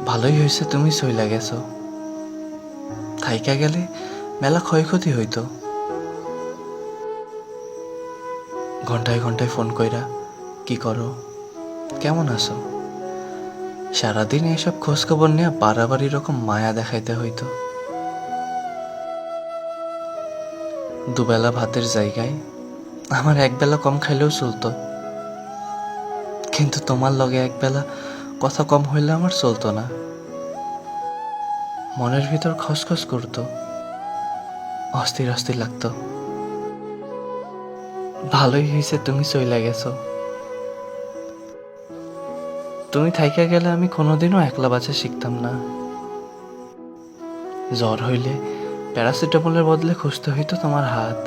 ভালোই হয়েছে তুমি চইলা গেছো। থাইকা গেলে মেলা ক্ষয়ক্ষতি হইতো। ঘন্টায় ঘন্টায় ফোন কইরা কি করো, কেমন আছো, সারাদিন এসব খোঁজ খবর নিয়ে বাড়াবাড়ি রকম মায়া দেখাইতে হইতো। দুবেলা ভাতের জায়গায় আমার একবেলা কম খাইলেও চলতো, কিন্তু তোমার লগে একবেলা কথা কম হইলে আমার চলতো না। মনের ভিতর খসখস করতো, অস্থির অস্থির লাগতো। ভালোই হয়েছে তুমি চইলা গেছো। তুমি থাইকা গেলে আমি কোনোদিনও একলা বাঁচা শিখতাম না। জ্বর হইলে প্যারাসিটামলের বদলে খুঁজতে হইতো তোমার হাত।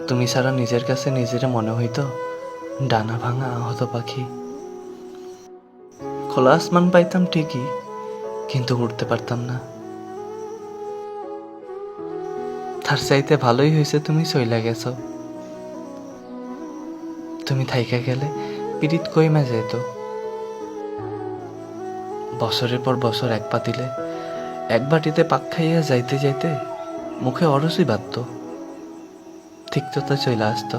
তুমি ছাড়া নিজের কাছে নিজেরে মনে হইতো ডানা ভাঙা আহত পাখি। খোলা আসমান পাইতাম ঠিকই, কিন্তু উড়তে পারতাম না। তার চাইতে ভালোই হয়েছে তুমি চইলা গেছো। তুমি থাইকা গেলে পিরিত কইমা যেত। বছরের পর বছর এক পাতিলে এক বাটিতে পাক খাইয়া যাইতে যাইতে মুখে অরসই বাঁধত, তিক্ততা চইলা আসতো।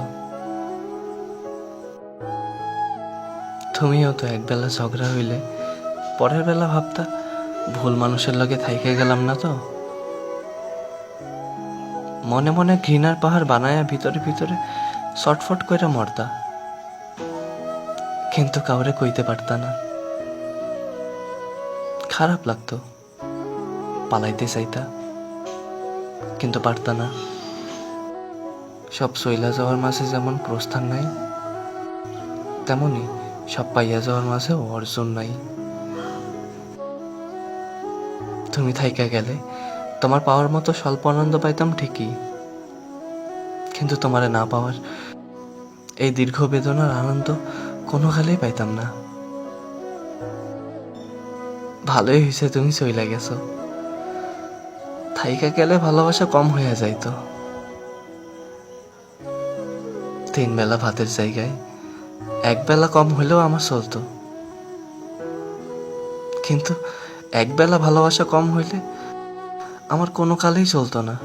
তুমিও তো একবেলা ঝগড়া হইলে পরের বেলা ভাবতা ভুল মানুষের লগে থাইকে গেলাম না তো। মনে মনে ঘৃণার পাহাড় বানায়া ভিতরে ভিতরে ছটফট কইরা মরতা, কিন্তু কাউরে কইতে পারতা না। খারাপ লাগতো, পালাইতে চাইতা, কিন্তু পারতা না। সব সইলা যাওয়ার মাঝে যেমন প্রস্থান নাই, তেমনি সব পাইয়া যাওয়ার মাঝেও অর্জন নাই। তুমি থাইকা গেলে তোমার পাওয়ার মতো স্বল্প আনন্দ পাইতাম ঠিকই, কিন্তু তোমারে না পাওয়ার এই দীর্ঘ বেদনার আনন্দ কোনো কালেই পাইতাম না। ভালোই হয়েছে তুমি চইলা গেছো। থাইকা গেলে ভালোবাসা কম হইয়া যাইতো। 3 বেলা ভাতের জায়গায় এক বেলা কম হইলেও আমার চলতো, কিন্তু এক বেলা ভালোবাসা কম হইলে আমার কোনো কালেই চলতো না।